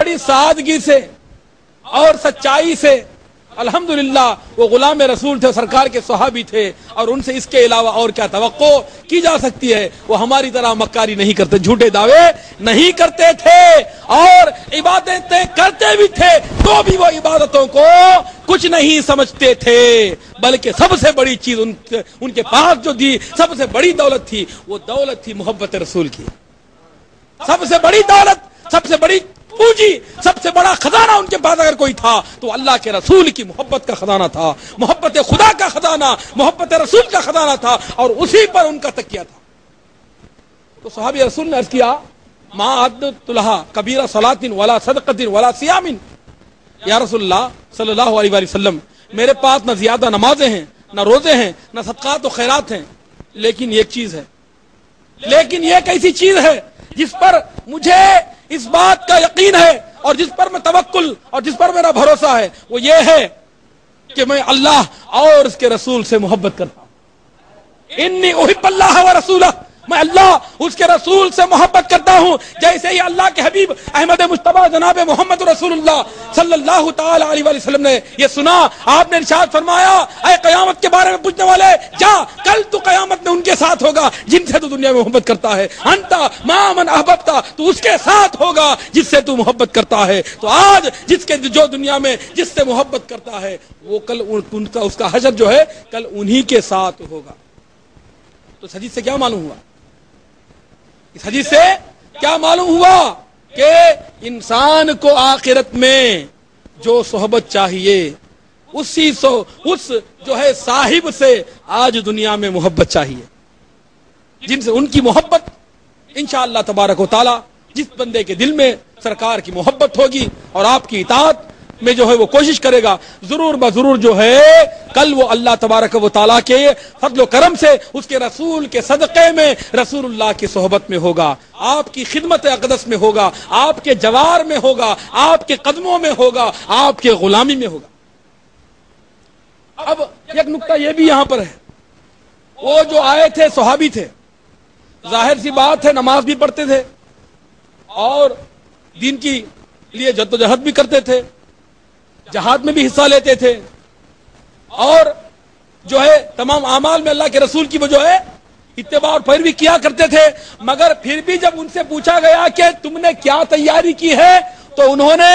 بڑی سادگی سے اور سچائی سے، الحمدللہ وہ غلام رسول تھے، سرکار کے صحابی تھے، اور ان سے اس کے علاوہ اور کیا توقع کی جا سکتی ہے؟ وہ ہماری طرح مکاری نہیں کرتے، جھوٹے دعوے نہیں کرتے تھے، اور عبادتیں کرتے بھی تھے تو بھی وہ عبادتوں کو کچھ نہیں سمجھتے تھے، بلکہ سب سے بڑی چیز ان کے پاس جو تھی، سب سے بڑی دولت تھی، وہ دولت تھی محبت رسول کی۔ سب سے بڑی دولت، سب سے بڑی پونجی، سب سے بڑا خزانہ ان کے پاس اگر کوئی تھا تو اللہ کے رسول کی محبت کا خزانہ تھا، محبت خدا کا خزانہ، محبت رسول کا خزانہ تھا، اور اسی پر ان کا تکیہ تھا۔ تو صحابی رسول نے عرض کیا، ما عدت لها کبیرہ صلاۃ ولا صدقۃ ولا صیام، یا رسول اللہ صلی اللہ علیہ وآلہ وسلم، میرے پاس نہ زیادہ نمازیں ہیں، نہ روزے ہیں، نہ صدقات و خیرات ہیں، لیکن ایک چیز ہے، لیکن یہ ایک ایسی چیز ہے جس پر مجھے اس بات کا یقین ہے، اور جس پر میں توکل اور جس پر میرا بھروسہ ہے، وہ یہ ہے کہ میں اللہ اور اس کے رسول سے محبت کرتا ہوں۔ انی احب اللہ و رسولہ، میں اللہ اس کے رسول سے محبت کرتا ہوں، جیسے ہی اللہ کے حبیب احمد مجتبیٰ جناب محمد رسول اللہ صلی اللہ تعالی علیہ وآلہ وسلم نے یہ سنا، آپ نے ارشاد فرمایا، اے قیامت کے بارے میں پوچھنے والے، جا، کل تو قیامت میں ان کے ساتھ ہوگا جن سے تو دنیا میں محبت کرتا ہے، انتا ما من احببتا، تو اس کے ساتھ ہوگا جس سے تو محبت کرتا ہے۔ تو آج جو دنیا میں جس سے محبت کرتا ہے، وہ کل اس کا حشر جو ہے کل انہی کے ساتھ ہوگا۔ تو اس حدیث سے کیا معلوم ہوا؟ اس حدیث سے کیا معلوم ہوا کہ انسان کو آخرت میں جو صحبت چاہیے، اس جو ہے صاحب سے آج دنیا میں محبت چاہیے، جن سے ان کی محبت انشاءاللہ تبارک و تعالی، جس بندے کے دل میں سرکار کی محبت ہوگی اور آپ کی اطاعت میں جو ہے وہ کوشش کرے گا، ضرور بضرور جو ہے کل وہ اللہ تبارک و تعالیٰ کے فضل و کرم سے اس کے رسول کے صدقے میں رسول اللہ کی صحبت میں ہوگا، آپ کی خدمت اقدس میں ہوگا، آپ کے جوار میں ہوگا، آپ کے قدموں میں ہوگا، آپ کے غلامی میں ہوگا۔ اب ایک نکتہ یہ بھی یہاں پر ہے، وہ جو آئے تھے صحابی تھے، ظاہر سی بات ہے نماز بھی پڑھتے تھے اور دین کی لیے جدوجہد بھی کرتے تھے، جہاد میں بھی حصہ لیتے تھے، اور جو ہے تمام اعمال میں اللہ کے رسول کی وہ جو ہے اتباع اور پیروی کیا کرتے تھے، مگر پھر بھی جب ان سے پوچھا گیا کہ تم نے کیا تیاری کی ہے تو انہوں نے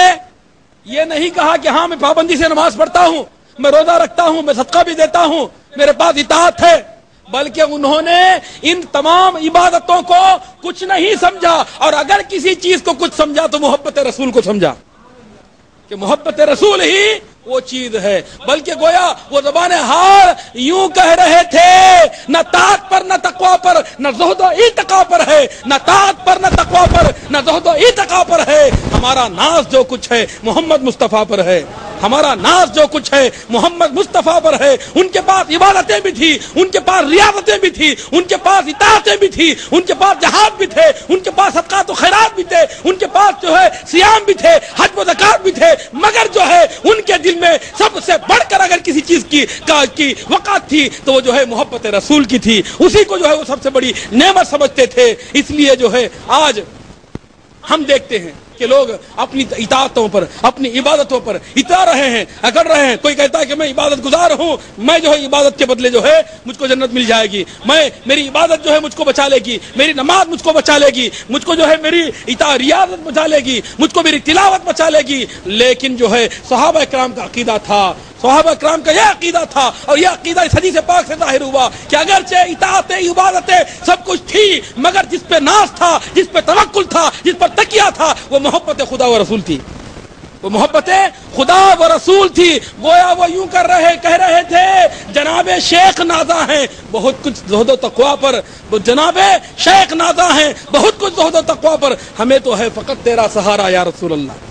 یہ نہیں کہا کہ ہاں میں پابندی سے نماز پڑھتا ہوں، میں روزہ رکھتا ہوں، میں صدقہ بھی دیتا ہوں، میرے پاس اطاعت ہے، بلکہ انہوں نے ان تمام عبادتوں کو کچھ نہیں سمجھا، اور اگر کسی چیز کو کچھ سمجھا تو محبت رسول کو سمجھا، کہ محبت رسول ہی وہ چیز ہے، بلکہ گویا وہ زبان حال یوں کہہ رہے تھے، نہ طاعت پر نہ تقوی پر نہ زہد و اتقا پر ہے، نہ طاعت پر نہ تقوی پر نہ زہد و اتقا پر ہے، ہمارا ناز جو کچھ ہے محمد مصطفیٰ پر ہے، ہمارا ناز جو کچھ ہے محمد مصطفیٰ پر ہے۔ ان کے پاس عبادتیں بھی تھی، ان کے پاس ریاضتیں بھی تھی، ان کے پاس اطاعتیں بھی تھی، ان کے پاس جہاد بھی تھے، ان کے پاس صدقات و خیرات بھی تھے، ان کے پاس جو ہے صیام بھی تھے، حج و زکات بھی تھے، مگر جو ہے ان کے دل میں سب سے بڑھ کر اگر کسی چیز کی وقعت تھی تو وہ جو ہے محبت رسول کی تھی، اسی کو جو ہے وہ سب سے بڑی نعمت سمجھتے تھے۔ اس لیے جو ہے آج ہم دیکھتے ہیں کہ لوگ اپنی اطاعتوں پر، اپنی عبادتوں پر اترا رہے ہیں، اگڑ رہے ہیں۔ کوئی کہتا ہے کہ میں عبادت گزار ہوں، میں جو ہے عبادت کے بدلے جو ہے مجھ کو جنت مل جائے گی، میری عبادت جو ہے مجھ کو بچا لے گی، میری نماز مجھ کو بچا لے گی، مجھ کو جو ہے میری ریاضت بچا لے گی، مجھ کو میری تلاوت بچا لے گی۔ لیکن جو ہے صحابہ اکرام کا عقیدہ تھا، صحابہ اکرام کا یہ عقیدہ تھا، اور یہ عقیدہ اس حدیث پاک سے ظاہر ہوا کہ اگرچہ اطاعتیں، عبادتیں سب کچھ تھی، مگر جس پہ ناز تھا، جس پہ توکل تھا، جس پر تکیہ تھا، وہ محبت خدا و رسول تھی، وہ محبت خدا و رسول تھی۔ گویا وہ یوں کہہ رہے تھے، جناب شیخ نازا ہیں بہت کچھ زہد و تقوی پر، جناب شیخ نازا ہیں بہت کچھ زہد و تقوی پر، ہمیں تو ہے فقط تیرا سہارا یا رسول اللہ،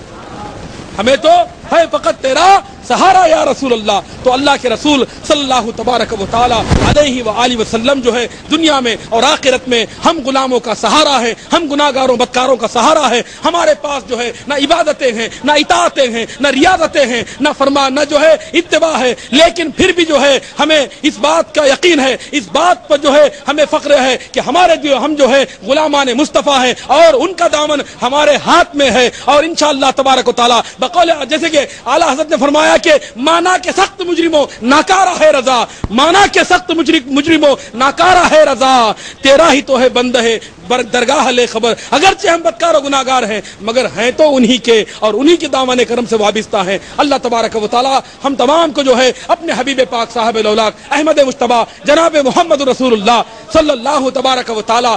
ہمیں تو ہے فقط تیرا سہارا یا رسول اللہ. تو اللہ کے رسول صلی اللہ تبارک و تعالی علیہ وآلہ وسلم جو ہے دنیا میں اور آخرت میں ہم غلاموں کا سہارا ہے, ہم گناہگاروں بدکاروں کا سہارا ہے. ہمارے پاس جو ہے نہ عبادتیں ہیں, نہ اطاعتیں ہیں, نہ ریاضتیں ہیں, نہ فرمان, نہ جو ہے اتباع ہے, لیکن پھر بھی جو ہے ہمیں اس بات کا یقین ہے, اس بات پر جو ہے ہمیں فخر ہے کہ ہم جو ہے غلامان مصطفیٰ ہیں اور ان کا دامن ہمارے ہاتھ میں ہے. اور انشاءاللہ تبارک و تعالی بقول جیسے کہ اعلیٰ حضرت نے فرمایا کہ مانا کے سخت مجرموں ناکارہ ہے رضا, مانا کے سخت مجرموں ناکارہ ہے رضا, تیرا ہی تو ہے بند ہے درگاہ لے خبر. اگرچہ ہم بدکار و گناہگار ہیں مگر ہیں تو انہی کے اور انہی کے دامن کرم سے وابستہ ہیں. اللہ تبارک و تعالی ہم تمام کو جو ہے اپنے حبیب پاک صاحب الاولاق احمد مجتبی جناب محمد رسول اللہ صلی اللہ تبارک و تعالی